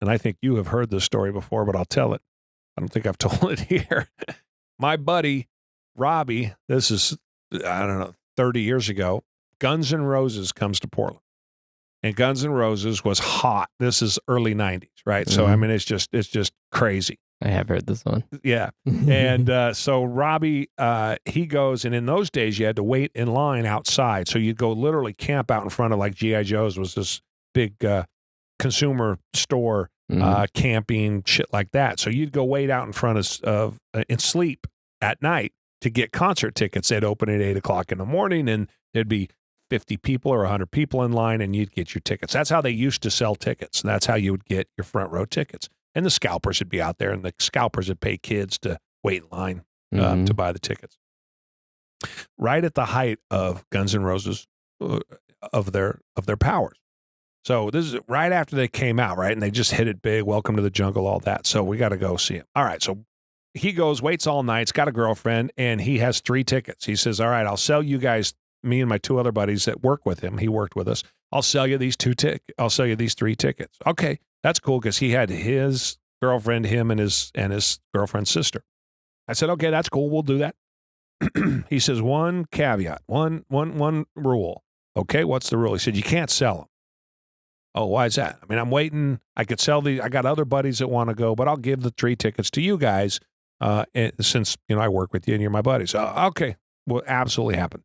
and I think you have heard this story before, but I'll tell it. I don't think I've told it here. My buddy, Robbie, this is, I don't know, 30 years ago, Guns N' Roses comes to Portland. And Guns N' Roses was hot. This is early 90s, right? So, I mean, it's just crazy. I have heard this one. Yeah. And so Robbie, he goes, and in those days, you had to wait in line outside. So you'd go literally camp out in front of, like, G.I. Joe's was this big consumer store, camping, shit like that. So you'd go wait out in front of and sleep at night to get concert tickets. They'd open at 8 o'clock in the morning, and there'd be 50 people or 100 people in line, and you'd get your tickets. That's how they used to sell tickets. That's how you would get your front row tickets. And the scalpers would be out there, and the scalpers would pay kids to wait in line to buy the tickets. Right at the height of Guns N' Roses, of their powers. So this is right after they came out, right? And they just hit it big. Welcome to the Jungle, all that. So we got to go see him. All right. So he goes, waits all night. He's got a girlfriend, and he has 3 tickets. He says, all right, I'll sell you guys, me and my 2 other buddies that work with him. He worked with us. I'll sell you these 3 tickets. Okay. That's cool, because he had his girlfriend, him, and his girlfriend's sister. I said, okay, that's cool. We'll do that. He says, one caveat, one rule. Okay, what's the rule? He said, you can't sell them. Oh, why is that? I mean, I'm waiting. I could sell these. I got other buddies that want to go, but I'll give the 3 tickets to you guys since, I work with you and you're my buddies. Okay, will absolutely happen.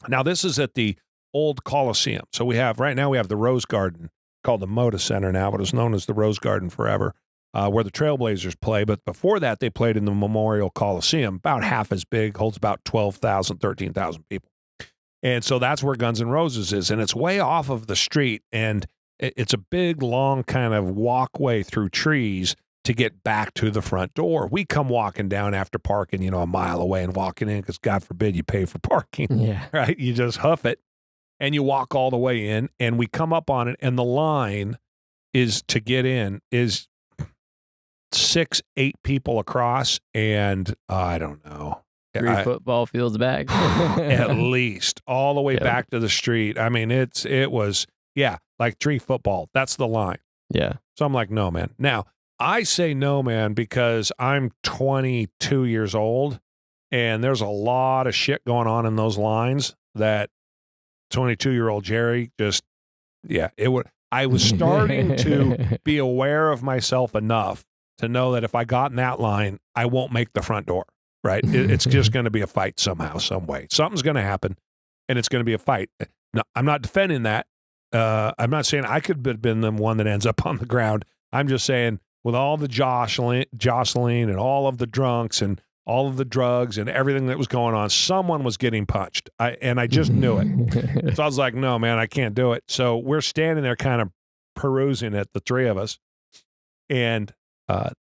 Now, this is at the old Coliseum. So right now we have the Rose Garden, called the Moda Center now, but it's known as the Rose Garden forever, where the Trailblazers play. But before that, they played in the Memorial Coliseum, about half as big, holds about 12,000, 13,000 people. And so that's where Guns N' Roses is. And it's way off of the street. And it's a big, long kind of walkway through trees to get back to the front door. We come walking down after parking, a mile away and walking in, because God forbid you pay for parking. Yeah. Right? You just hoof it. And you walk all the way in, and we come up on it, and the line is to get in is 6, 8 people across, and I don't know. 3 football fields back. At least, all the way back to the street. I mean, it was, like 3 football. That's the line. Yeah. So I'm like, no, man. Now, I say no, man, because I'm 22 years old, and there's a lot of shit going on in those lines that 22-year-old Jerry just, I was starting to be aware of myself enough to know that if I got in that line, I won't make the front door, right? It's just going to be a fight somehow, some way. Something's going to happen, and it's going to be a fight. No, I'm not defending that. I'm not saying I could have been the one that ends up on the ground. I'm just saying, with all the jostling and all of the drunks and all of the drugs and everything that was going on, someone was getting punched. I just knew it. So I was like, no, man, I can't do it. So we're standing there kind of perusing it, the 3 of us. And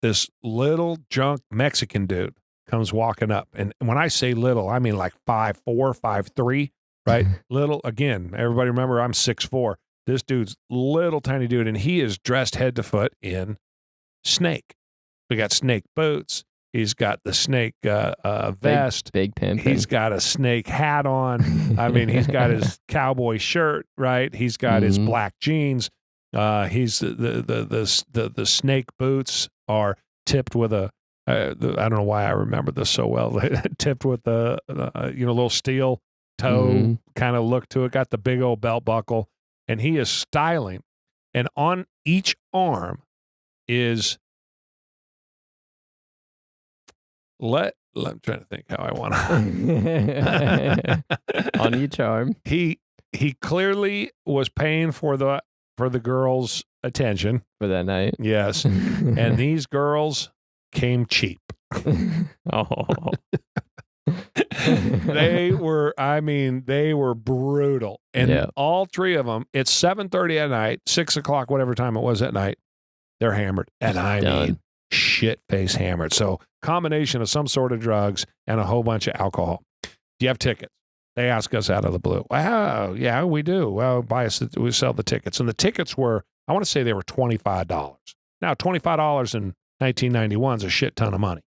this little drunk Mexican dude comes walking up. And when I say little, I mean like 5'4", 5'3", right? Little, again, everybody remember I'm 6'4". This dude's little tiny dude, and he is dressed head to foot in snake. We got snake boots. He's got the snake vest. Big pimpin'. He's got a snake hat on. I mean, he's got his cowboy shirt, right? He's got his black jeans. He's the snake boots are tipped with I don't know why I remember this so well. Tipped with a little steel toe kind of look to it. Got the big old belt buckle, and he is styling. And on each arm is I'm trying to think how I want to. On each arm. He clearly was paying for the girls' attention for that night. Yes. And these girls came cheap. Oh. They were brutal. And all 3 of them, it's 7:30 at night, 6 o'clock, whatever time it was at night, they're hammered. And I mean, shit-face hammered. So combination of some sort of drugs and a whole bunch of alcohol. Do you have tickets? They ask us out of the blue. Wow, yeah, we do. Well, we sell the tickets. And the tickets were, I want to say they were $25. Now, $25 in 1991 is a shit ton of money.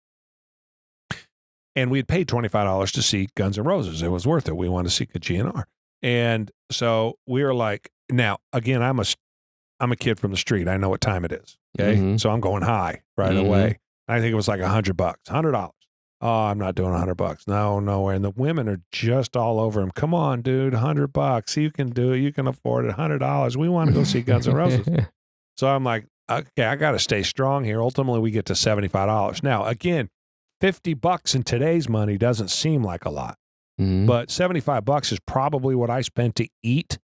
And we had paid $25 to see Guns N' Roses. It was worth it. We wanted to see GNR. And so we were like, now, again, I'm I'm a kid from the street. I know what time it is. Okay. Mhm. So I'm going high right Mhm. away. I think it was like $100, $100. Oh, I'm not doing $100. No way. And the women are just all over him. Come on, dude, $100. You can do it. You can afford it. $100. We want to go see Guns N' Roses. So I'm like, okay, I got to stay strong here. Ultimately, we get to $75. Now, again, $50 in today's money doesn't seem like a lot, Mhm. but $75 is probably what I spent to eat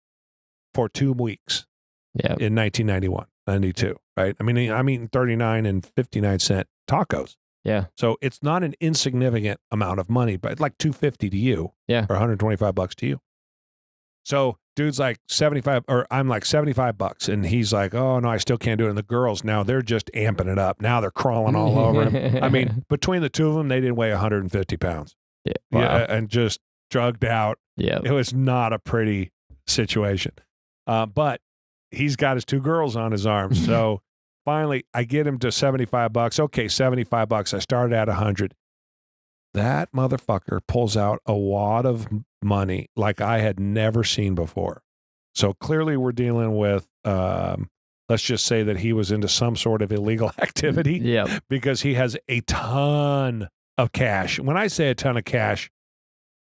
for 2 weeks Yeah. in 1991, 92, right? I mean, I'm eating 39 and 59 cent tacos. Yeah. So it's not an insignificant amount of money, but like $250 to you, Yeah. or $125 to you. So dude's like 75, or I'm like $75, and he's like, oh no, I still can't do it. And the girls now, they're just amping it up. Now they're crawling all over him. I mean, between the two of them, they didn't weigh 150 pounds. Yeah. Wow. Yeah, and just drugged out. Yeah. It was not a pretty situation. But he's got his two girls on his arms. So finally, I get him to $75. Okay, $75. I started at 100. That motherfucker pulls out a wad of money like I had never seen before. So clearly, we're dealing with. Let's just say that he was into some sort of illegal activity Yeah. because he has a ton of cash. When I say a ton of cash,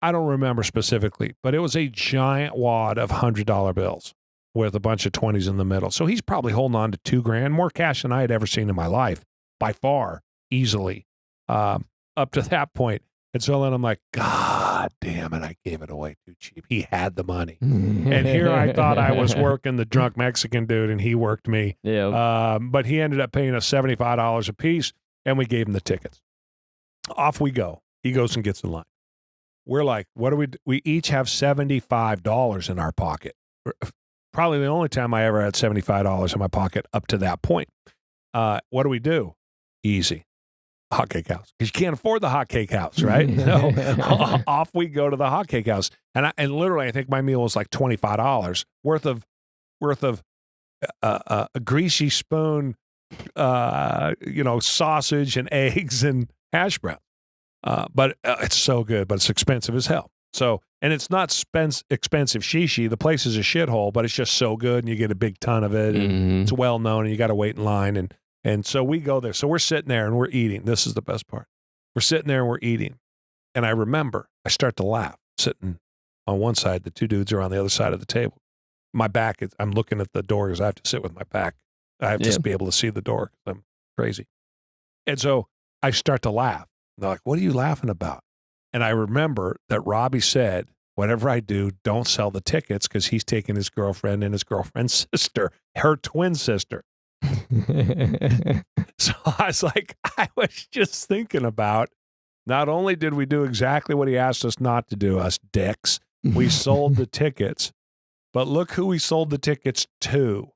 I don't remember specifically, but it was a giant wad of $100 bills with a bunch of 20s in the middle. So he's probably holding on to $2,000, more cash than I had ever seen in my life, by far, easily, up to that point. And so then I'm like, God damn it, I gave it away too cheap. He had the money. And here I thought I was working the drunk Mexican dude, and he worked me. Yeah. But he ended up paying us $75 a piece, and we gave him the tickets. Off we go. He goes and gets in line. We're like, what do we do? We each have $75 in our pocket. Probably the only time I ever had $75 in my pocket up to that point. What do we do? Easy. Hot cake house. Because you can't afford the hot cake house, right? So off we go to the hot cake house. And literally, I think my meal was like $25 worth of a greasy spoon, sausage and eggs and hash brown. But it's so good, but it's expensive as hell. So, and it's not expensive shishi. The place is a shithole, but it's just so good, and you get a big ton of it, and Mhm. it's well known, and you got to wait in line, and so we go there. So we're sitting there and we're eating. This is the best part. We're sitting there and we're eating, and I remember I start to laugh sitting on one side. The two dudes are on the other side of the table. My back is, I'm looking at the door because I have to sit with my back. I have to be able to see the door. I'm crazy, and so I start to laugh. They're like, what are you laughing about? And I remember that Robbie said, whatever I do, don't sell the tickets because he's taking his girlfriend and his girlfriend's sister, her twin sister. So I was like, I was just thinking about, not only did we do exactly what he asked us not to do, us dicks, we sold the tickets, but look who we sold the tickets to.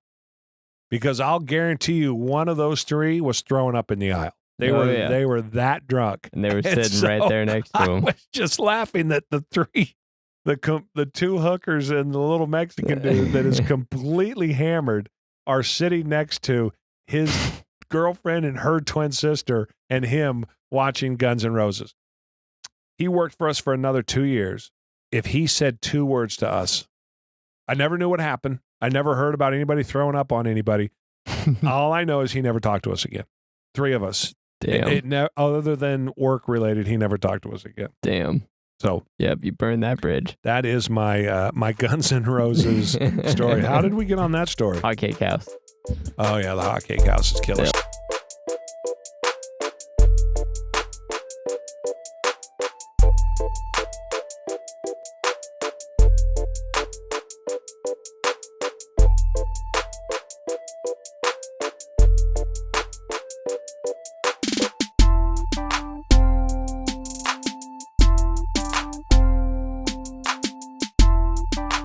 Because I'll guarantee you one of those three was throwing up in the aisle. They were that drunk. And they were sitting right there next to I him. was just laughing that the two hookers and the little Mexican dude that is completely hammered are sitting next to his girlfriend and her twin sister and him watching Guns N' Roses. He worked for us for another 2 years. If he said 2 words to us, I never knew what happened. I never heard about anybody throwing up on anybody. All I know is he never talked to us again. 3 of us. Damn. Other than work related, he never talked to us again. Damn. So, yep, you burned that bridge. that is my my Guns N' Roses story. How did we get on that story? Hot cake house. Oh yeah, the hot cake house is killer. Yep.